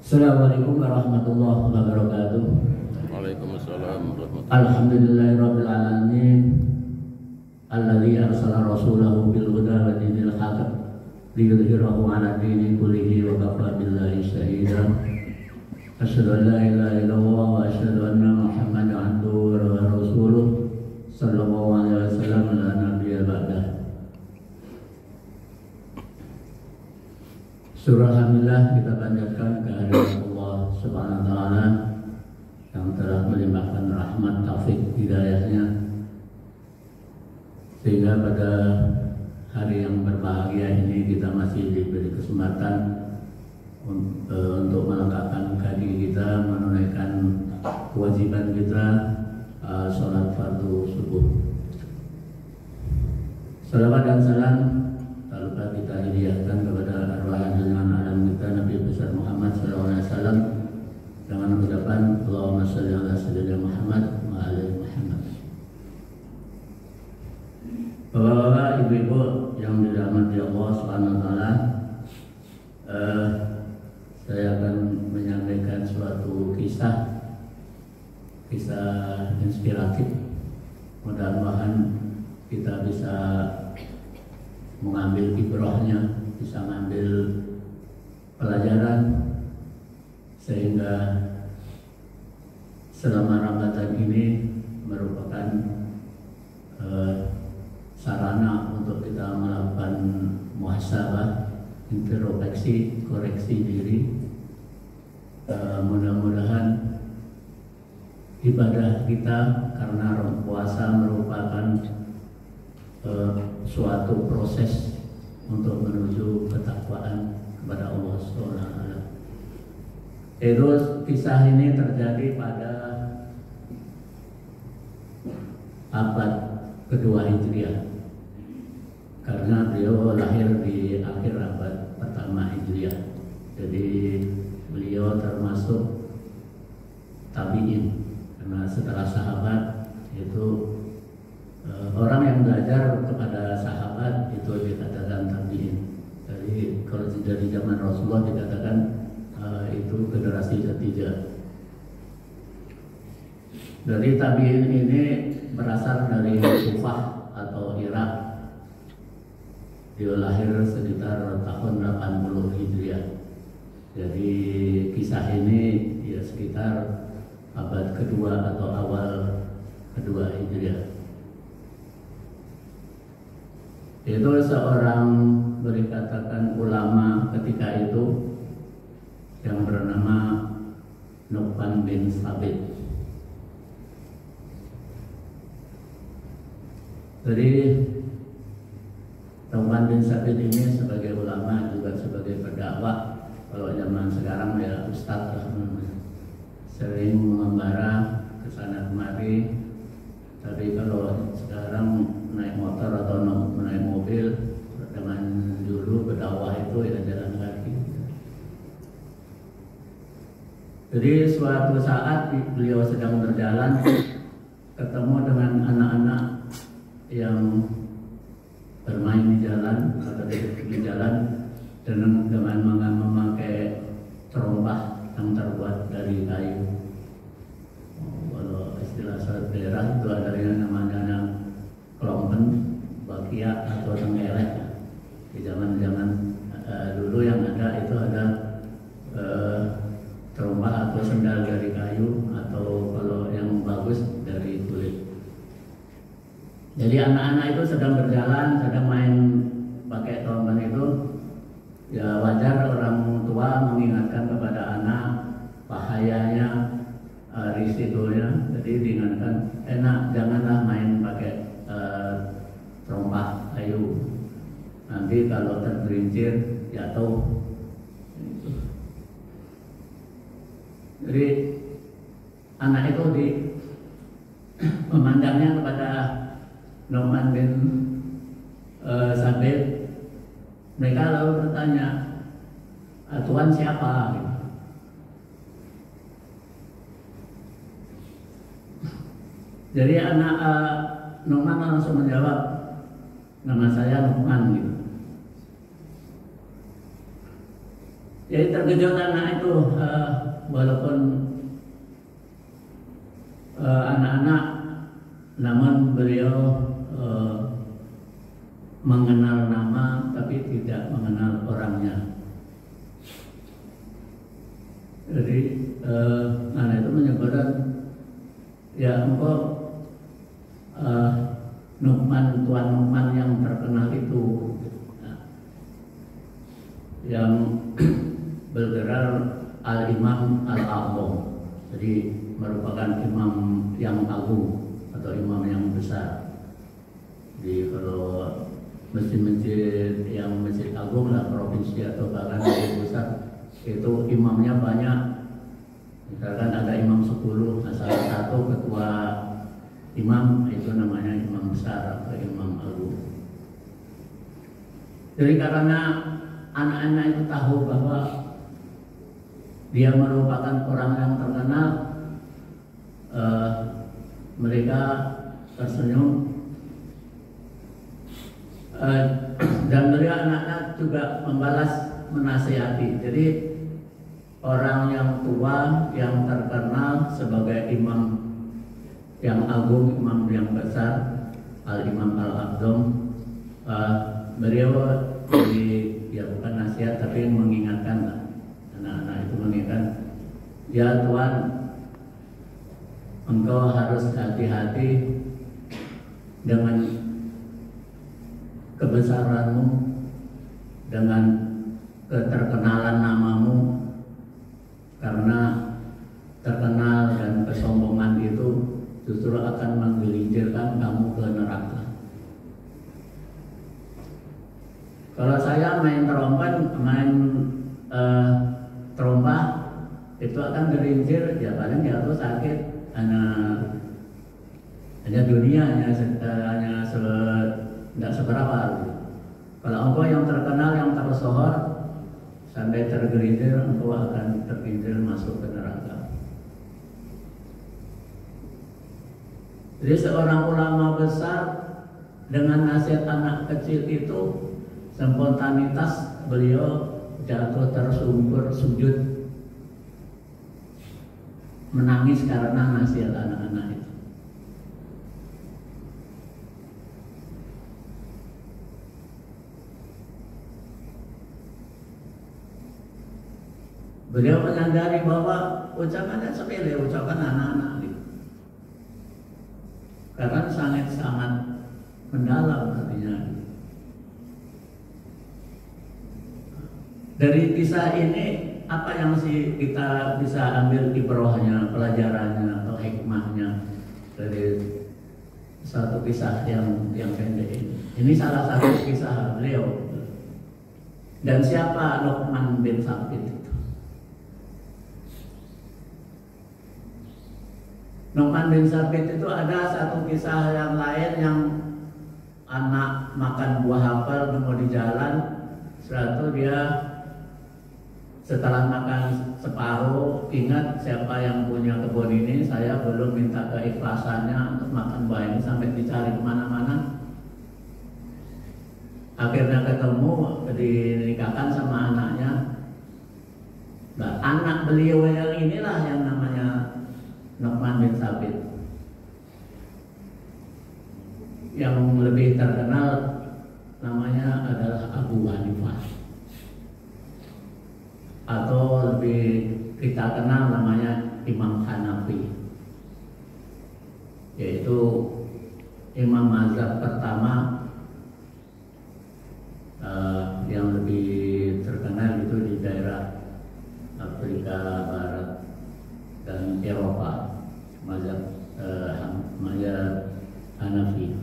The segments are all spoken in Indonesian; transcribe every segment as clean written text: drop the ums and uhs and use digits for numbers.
Assalamualaikum warahmatullahi wabarakatuh. Waalaikumsalam warahmatullahi wabarakatuh. Alhamdulillahirabbil alamin. Alladzi arsala rasulahu bil huda wa dinil haqq liyudhhirahu 'ala dini kullihi wa kafa billahi shahida. Asyhadu an la ilaha illallah wa asyhadu anna Muhammadan 'abduhu wa rasuluh sallallahu alaihi wasallam la nabiyya ba'dah. Surah Alhamdulillah kita panjatkan kehadirat Allah Subhanahu wa taala yang telah melimpahkan rahmat taufik hidayahnya sehingga pada hari yang berbahagia ini kita masih diberi kesempatan untuk melengkapkan kaji kita, menunaikan kewajiban kita, sholat fardu subuh. Salawat dan salam tak lupa kita hadiahkan kepada arwah junjungan alam kita Nabi besar Muhammad SAW dengan ucapan Allahumma sholli ala sayyidina Muhammad wa ala Muhammad. Bapak-bapak, ibu-ibu yang dirahmati Allah Subhanahu wa taala, saya akan menyampaikan suatu kisah inspiratif. Mudah-mudahan kita bisa mengambil ibrahnya, bisa mengambil pelajaran sehingga selama Ramadan ini merupakan sarana untuk kita melakukan muhasabah, introspeksi, koreksi diri. Mudah-mudahan ibadah kita, karena puasa merupakan suatu proses untuk menuju ketakwaan kepada Allah SWT. Terus kisah ini terjadi pada abad kedua Hijriah, karena beliau lahir di akhir abad pertama Hijriah. Jadi beliau termasuk tabi'in, karena setelah sahabat itu orang yang belajar kepada sahabat itu dikatakan tabi'in. Jadi kalau dari zaman Rasulullah dikatakan itu generasi ketiga. Dari tabi'in ini berasal dari Kufah atau Irak. Dia lahir sekitar tahun 80 Hijriah. Jadi kisah ini ya sekitar abad kedua atau awal kedua Hijriah. Itu seorang dikatakan ulama ketika itu yang bernama Nu'man bin Sabit. Jadi Nu'man bin Sabit ini sebagai ulama juga sebagai pendakwah. Kalau zaman sekarang ya ustadz lah, sering mengembara ke sana kemari. Tapi kalau sekarang naik motor atau naik mobil, dengan dulu berdakwah itu ya jalan kaki. Jadi suatu saat beliau sedang berjalan, ketemu dengan anak-anak yang bermain di jalan atau di jalan dengan memakai terompah yang terbuat dari kayu. Kalau istilah daerah itu ada yang namanya kelompen, bakia atau tenggelek. Di zaman-zaman dulu yang ada itu ada terompah atau sendal dari kayu, atau kalau yang bagus dari kulit. Jadi anak-anak itu sedang berjalan, sedang main pakai kelompen itu. Ya wajar orang tua mengingatkan kepada anak bahayanya risikonya. Jadi diingatkan, enak janganlah main pakai terompah kayu, nanti kalau tergelincir jatuh. Jadi anak itu memandangnya kepada Nu'man bin Sabit. Mereka lalu bertanya, Tuhan siapa? Jadi anak Nu'man langsung menjawab, nama saya Nu'man gitu. Jadi terkejut anak itu, walaupun anak-anak, namun beliau mengenal nama tapi tidak mengenal orangnya. Jadi anak itu menyebutkan, ya engkau Nu'man, Tuan Nu'man yang terkenal itu, yang bergelar Al-Imam Al-A'zam, jadi merupakan imam yang agung atau imam yang besar. Jadi kalau masjid-masjid yang masjid agung lah, provinsi atau bahkan masjid besar, itu imamnya banyak. Misalkan ada imam 10, nah salah satu ketua imam itu namanya imam besar atau imam agung. Jadi karena anak-anak itu tahu bahwa dia merupakan orang yang terkenal, mereka tersenyum, dan beliau anak-anak juga membalas menasihati. Jadi orang yang tua yang terkenal sebagai imam yang agung, imam yang besar, Al-Imam Al-A'zam, beliau ya bukan nasihat tapi mengingatkan anak-anak itu, mengingatkan, ya Tuan, engkau harus hati-hati dengan kebesaranmu, dengan keterkenalan namamu, karena terkenal dan kesombongan itu justru akan menggelincirkan kamu ke neraka. Kalau saya main trompa itu akan gelincir, ya paling jatuh sakit, hanya dunia, hanya tidak seberapa. Kalau engkau yang terkenal, yang tersohor, sampai tergelincir, engkau akan tergelincir masuk ke neraka. Jadi seorang ulama besar dengan nasihat anak kecil itu, spontanitas beliau jatuh tersungkur sujud, menangis karena nasihat anak-anak itu. Beliau menyadari bahwa ucapannya sepele, ucapan anak-anak itu, karena sangat mendalam artinya. Dari kisah ini apa yang kita bisa ambil ibrahnya, pelajarannya atau hikmahnya dari satu kisah yang pendek ini? Ini salah satu kisah beliau. Dan siapa Luqman bin Sabit itu? Luqman bin Sabit itu ada satu kisah yang lain, yang anak makan buah apel nemu di jalan. Setelah itu dia setelah makan separuh, ingat siapa yang punya kebun ini, saya belum minta keikhlasannya untuk makan buah ini, sampai dicari kemana-mana. Akhirnya ketemu, dinikahkan sama anaknya. Nah, anak beliau yang inilah yang namanya Nu'man bin Sabit, yang lebih terkenal namanya adalah Abu Hanifah, atau lebih kita kenal namanya Imam Hanafi, yaitu imam mazhab pertama yang lebih terkenal itu di daerah Afrika Barat dan Eropa, mazhab Hanafi.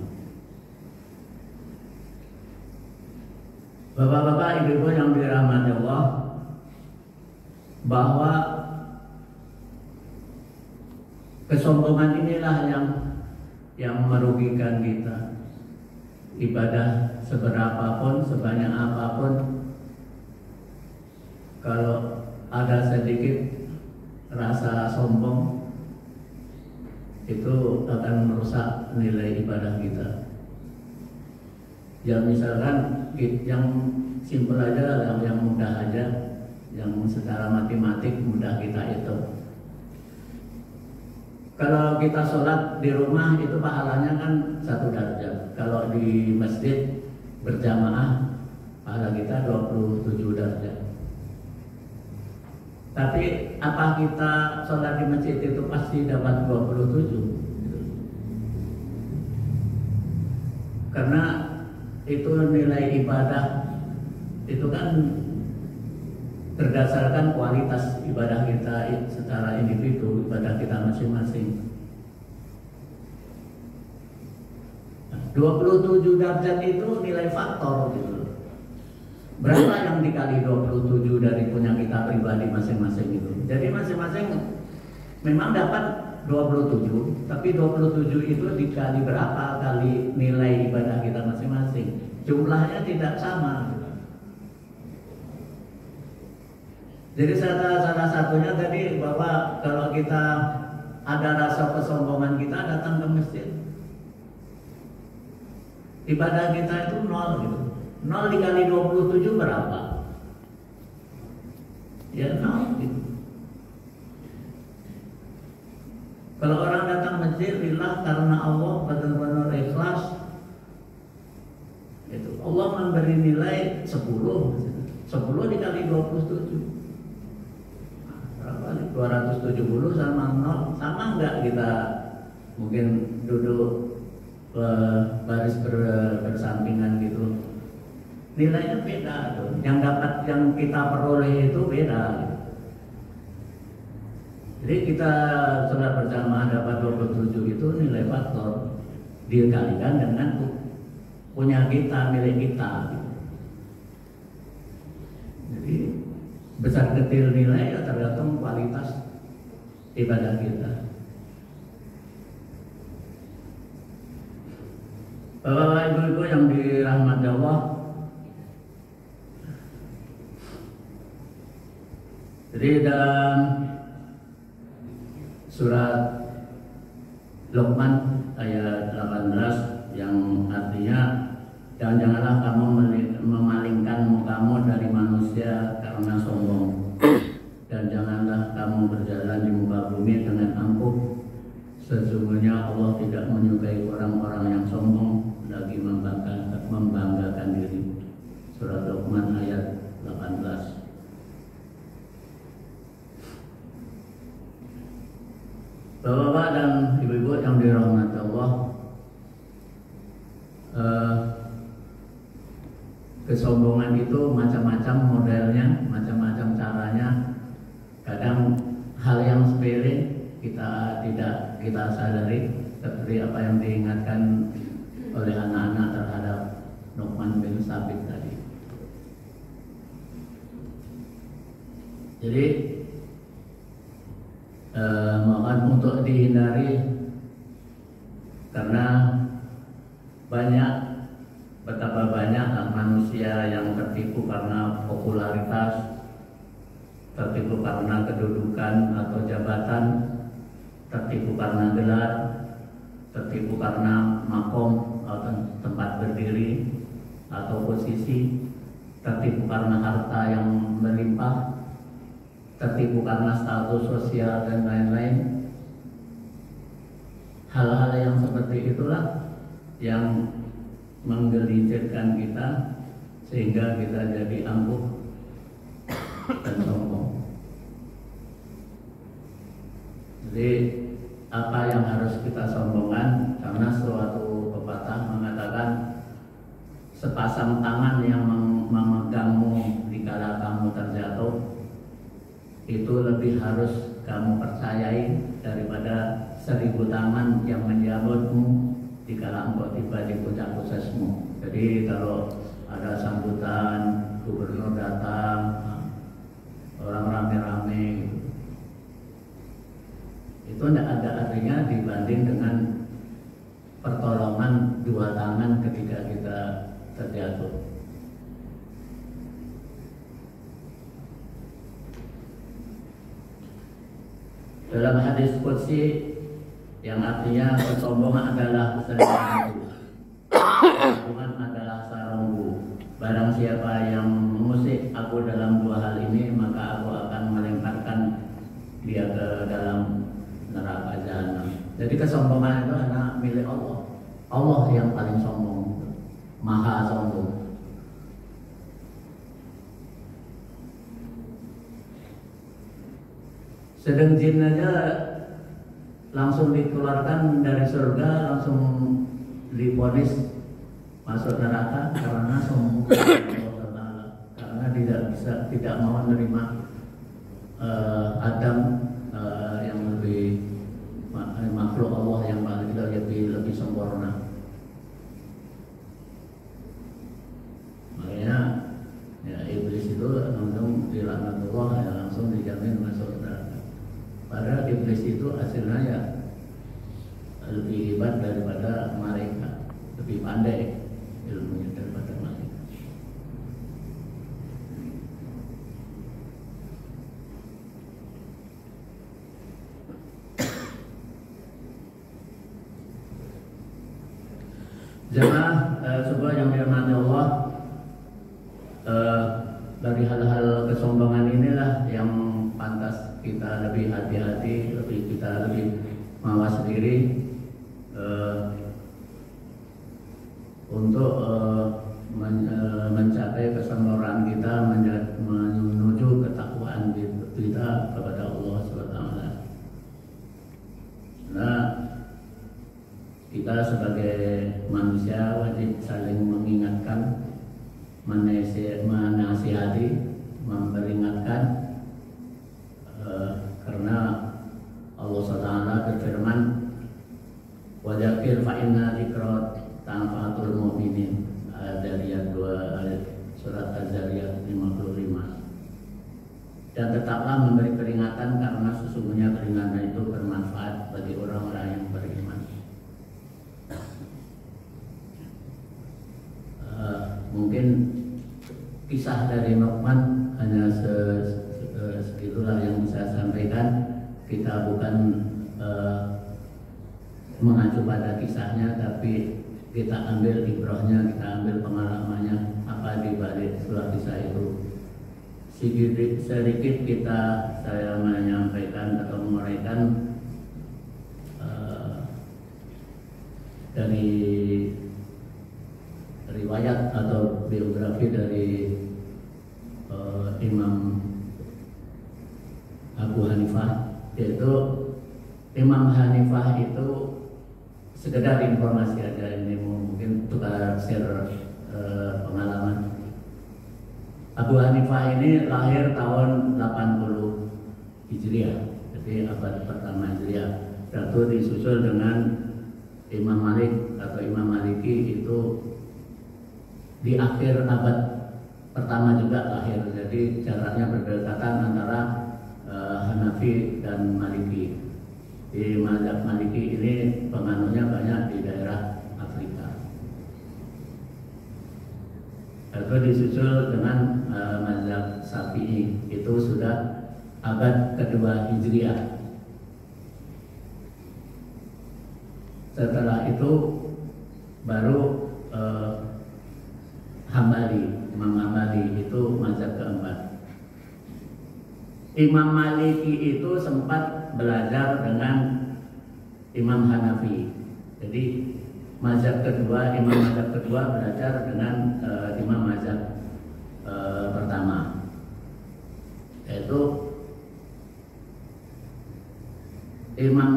Bapak-bapak, ibu-ibu yang dirahmati Allah, bahwa kesombongan inilah yang merugikan kita. Ibadah seberapapun, sebanyak apapun, kalau ada sedikit rasa sombong, itu akan merusak nilai ibadah kita. Ya misalkan yang simpel aja, yang mudah aja, yang secara matematik mudah kita hitung. Kalau kita sholat di rumah itu pahalanya kan 1 derajat. Kalau di masjid berjamaah pahala kita 27 derajat. Tapi apa kita sholat di masjid itu pasti dapat 27? Karena itu nilai ibadah itu kan berdasarkan kualitas ibadah kita secara individu, ibadah kita masing-masing. 27 derajat itu nilai faktor gitu. Berapa yang dikali 27 dari punya kita pribadi masing-masing itu. Jadi masing-masing memang dapat 27, tapi 27 itu dikali berapa kali nilai ibadah kita masing-masing. Jumlahnya tidak sama. Jadi salah satunya tadi bahwa kalau kita ada rasa kesombongan kita datang ke masjid, ibadah kita itu 0 gitu. 0 dikali 27 berapa? Ya 0 gitu. Kalau orang datang masjid lillah karena Allah benar-benar ikhlas, itu Allah memberi nilai 10 dikali 27 270 sama 0, sama enggak kita mungkin duduk baris bersampingan gitu, nilainya beda tuh. Yang kita peroleh itu beda gitu. Jadi kita sholat berjamaah dapat 27 itu nilai faktor dikalikan dengan punya kita, milik kita gitu. Jadi besar kecil nilai ya tergantung kualitas ibadah kita. Bapak Ibu yang dirahmati Allah, jadi dalam surat Luqman ayat 18 yang artinya, dan janganlah kamu memalingkan mukamu dari manusia karena sombong, dan janganlah kamu berjalan di muka bumi dengan angkuh. Sesungguhnya Allah tidak menyukai orang-orang yang sombong lagi membanggakan diri. Surat Luqman ayat 18. Bapak-bapak dan ibu-ibu yang dirahmati Allah, kesombongan itu macam-macam modelnya, macam-macam caranya. Kadang hal yang sepele tidak kita sadari, seperti apa yang diingatkan oleh anak-anak terhadap Nu'man bin Sabit tadi. Jadi mohon untuk dihindari, karena betapa banyak manusia yang tertipu karena popularitas, tertipu karena kedudukan atau jabatan, tertipu karena gelar, tertipu karena makom atau tempat berdiri atau posisi, tertipu karena harta yang melimpah, tertipu karena status sosial dan lain-lain. Hal-hal yang seperti itulah yang menggelincirkan kita sehingga kita jadi angkuh dan sombong. Jadi apa yang harus kita sombongkan? Karena suatu pepatah mengatakan sepasang tangan yang memegangmu dikala kamu terjatuh itu lebih harus kamu percayai daripada 1000 tangan yang menyambutmu dikala engkau tiba di puncak suksesmu. Jadi kalau ada sambutan gubernur datang, orang rame-rame gitu, itu tidak ada artinya dibanding dengan pertolongan 2 tangan ketika kita terjatuh. Dalam hadis qudsi yang artinya kesombongan adalah sarungku, kesombongan adalah sarungku. Barang siapa yang mengusik aku dalam 2 hal ini, maka Jadi kesombongan itu adalah milik Allah. Allah yang paling sombong, maha sombong. Sedang jin aja langsung dikeluarkan dari surga, langsung divonis masuk neraka karena sombong, karena tidak mau menerima Adam yang lebih makhluk Allah yang paling lebih sempurna. Makanya ya iblis itu langsung dilaknatullah, ya langsung dijamin masuk neraka. Padahal iblis itu hasilnya ya lebih hebat daripada malaikat, lebih pandai ilmunya daripada malaikat. Jemaah sebuah yang dirahmati Allah, dari hal-hal kesombongan inilah yang pantas kita lebih hati-hati, kita lebih mawas diri untuk mencapai kesempurnaan kita, menuju ketakwaan kita kepada Allah SWT. Nah, kita sebagai manusia wajib saling mengingatkan, menasihati, memperingatkan, karena Allah SWT berfirman, "Wadzakir fa inna dzikra tanfa'ul mu'minin." Zariyat 2 surat Az-Zariyat 55. Dan tetaplah memberi peringatan karena sesungguhnya peringatan itu bermanfaat bagi orang-orang yang beriman. Mungkin kisah dari Luqman hanya segitulah yang bisa saya sampaikan. Kita bukan mengacu pada kisahnya, tapi kita ambil ibrahnya, kita ambil pengalamannya, apa di balik sebuah kisah itu. Sedikit saya menyampaikan atau menguraikan dari riwayat atau biografi dari Imam Abu Hanifah, yaitu Imam Hanifah itu sekedar informasi aja, ini mungkin tukar share pengalaman. Abu Hanifah ini lahir tahun 80 Hijriah, jadi abad pertama Hijriah. Lalu disusul dengan Imam Malik atau Imam Maliki itu di akhir abad pertama juga lahir. Jadi jaraknya berdekatan antara Hanafi dan Maliki. Di mazhab Maliki ini penganutnya banyak di daerah Afrika. Lalu disusul dengan mazhab Syafi'i, itu sudah abad kedua Hijriah. Setelah itu baru Hambali, Imam Hambali itu mazhab keempat. Imam Maliki itu sempat belajar dengan Imam Hanafi. Jadi mazhab kedua, Imam mazhab kedua belajar dengan Imam mazhab pertama, yaitu Imam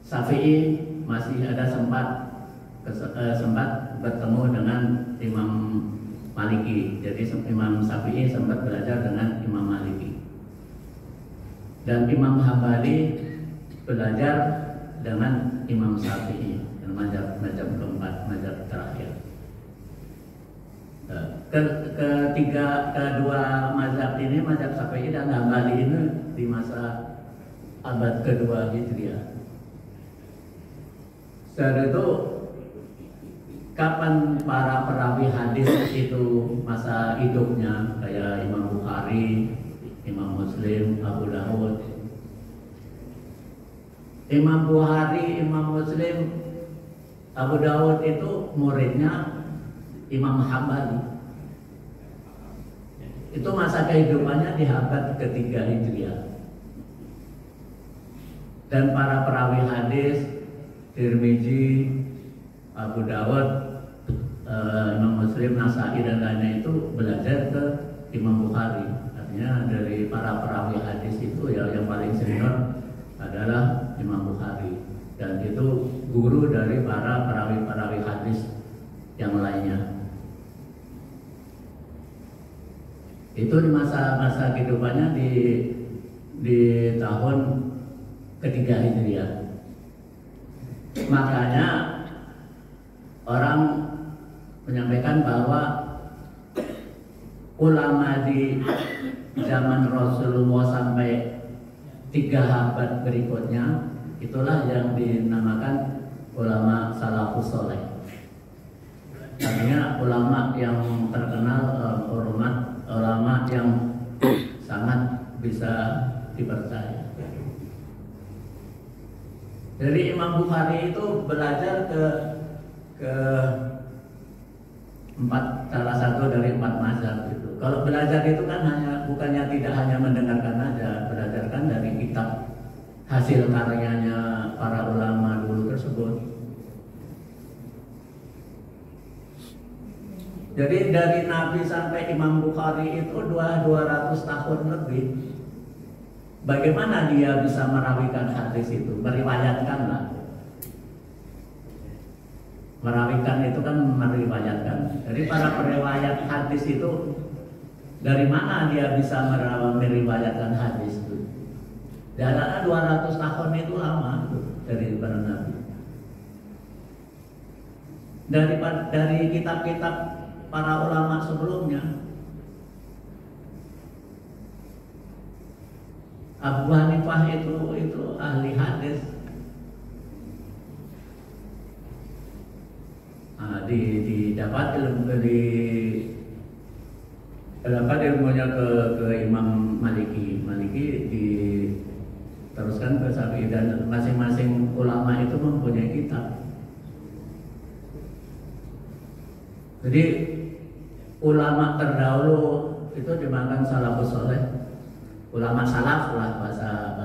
Syafi'i masih ada sempat bertemu dengan Imam Maliki. Jadi Imam Syafi'i sempat belajar dengan Imam Maliki. Dan Imam Hambali belajar dengan Imam Syafi'i, yang mazhab keempat, mazhab terakhir. Kedua mazhab ini, mazhab Syafi'i dan Hambali ini di masa abad kedua Hijriah. Setelah itu, kapan para perawi hadis itu masa hidupnya, kayak Imam Bukhari, Imam Muslim, Abu Dawud. Imam Bukhari, Imam Muslim, Abu Dawud itu muridnya Imam Hambali. Itu masa kehidupannya di abad ketiga Hijriah. dan para perawi hadis Tirmizi, Abu Dawud, Imam Muslim, Nasai dan lainnya itu belajar ke Imam Bukhari. Artinya dari para perawi hadis itu ya yang paling senior adalah Imam Bukhari, dan itu guru dari para perawi hadis yang lainnya. Itu di masa kehidupannya di tahun ketiga Hijriah. Makanya orang menyampaikan bahwa ulama di zaman Rasulullah sampai 3 abad berikutnya itulah yang dinamakan ulama salafus saleh. Artinya ulama yang terkenal, ulama yang sangat bisa dipercaya. Jadi Imam Bukhari itu belajar ke salah satu dari 4 mazhab itu. Kalau belajar itu kan bukannya tidak hanya mendengarkan aja, belajarkan dari kitab hasil karyanya para ulama dulu tersebut. Jadi dari Nabi sampai Imam Bukhari itu 200 tahun lebih. Bagaimana dia bisa merawikan hadis itu? Meriwayatkan lah. Merawikan itu kan meriwayatkan. Jadi para periwayat hadis itu dari mana dia bisa meriwayatkan hadis itu? Jaraknya 200 tahun itu lama dari para Nabi. Dari kitab-kitab para ulama sebelumnya, Abu Hanifah itu ahli hadis. Dapat ilmunya ke Imam Maliki diteruskan ke Syafi'i, dan masing-masing ulama itu mempunyai kitab. Jadi ulama terdahulu itu dimakan salafus saleh. Ulama salaf lah bahasa.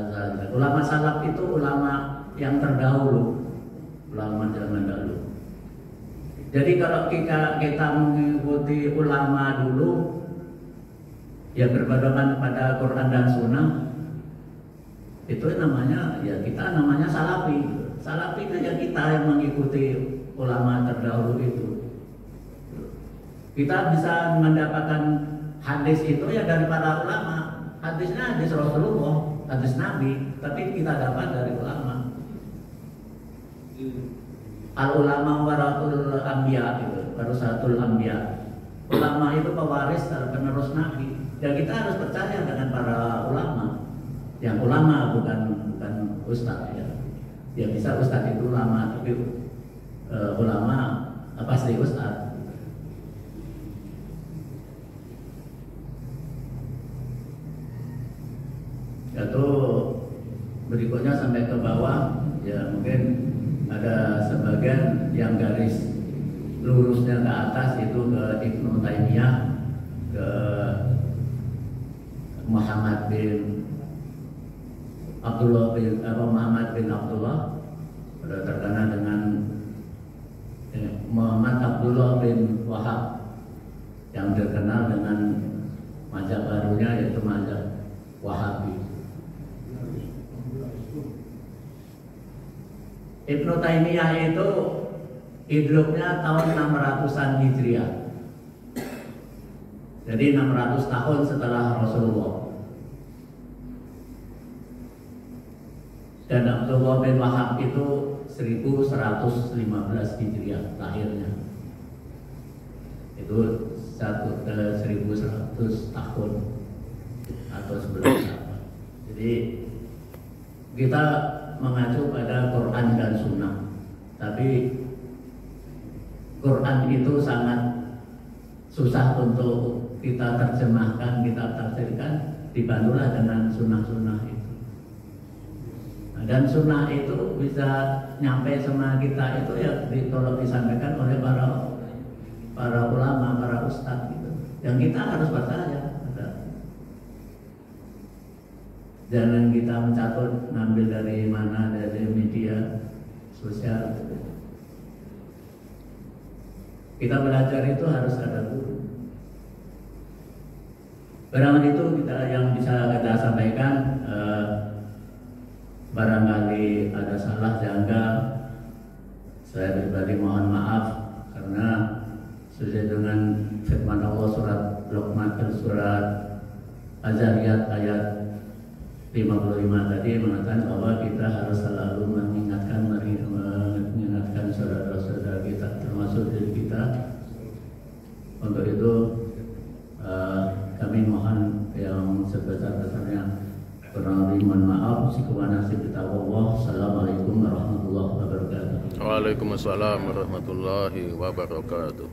Ulama salaf itu ulama yang terdahulu, ulama zaman dahulu. Jadi kalau kita mengikuti ulama dulu yang berpedoman pada Quran dan Sunnah, itu namanya salafi. Salafi itu ya kita yang mengikuti ulama terdahulu itu. Kita bisa mendapatkan hadis itu ya dari para ulama. Hadisnya hadis Rasulullah, hadis Nabi, tapi kita dapat dari ulama. Al ulama waratul anbiya itu, warasatul anbiya. Ulama itu pewaris dan penerus Nabi. Dan kita harus percaya dengan para ulama. Yang ulama bukan ustadz ya. Ya bisa ustadz itu ulama, tapi ulama pasti ustadz. Yaitu berikutnya sampai ke bawah, ya mungkin ada sebagian yang garis lurusnya ke atas itu ke Ibnu Taimiyah, ke Muhammad bin Abdullah terkenal dengan Muhammad Abdullah bin Wahab, yang terkenal dengan mazhab barunya yaitu mazhab Wahabi. Ibnu Taimiyah itu hidupnya tahun 600-an Hijriah. Jadi 600 tahun setelah Rasulullah. Dan Abdullah bin Wahab itu 1115 Hijriah lahirnya. Itu 1100 tahun atau 11 tahun. Jadi kita mengacu pada Quran dan Sunnah, tapi Quran itu sangat susah untuk kita terjemahkan, kita tafsirkan, dibantulah dengan sunnah-sunnah itu. Dan sunnah itu bisa nyampe sama kita itu ya kalau disampaikan oleh para ulama, para ustadz gitu. Yang kita harus percaya. Jangan kita mencatut ngambil dari mana, dari media sosial. Kita belajar itu harus ada guru. Barangkali itu yang bisa kita sampaikan. Barangkali ada salah janggal, saya pribadi mohon maaf, karena sesuai dengan firman Allah surat Luqman dan surat Az-Zariyat ayat 55 tadi mengatakan bahwa kita harus selalu mengingatkan saudara-saudara kita, termasuk diri kita. Untuk itu kami mohon yang sebesar-besarnya, kurang lebih mohon maaf. Assalamualaikum warahmatullahi wabarakatuh. Waalaikumsalam warahmatullahi wabarakatuh.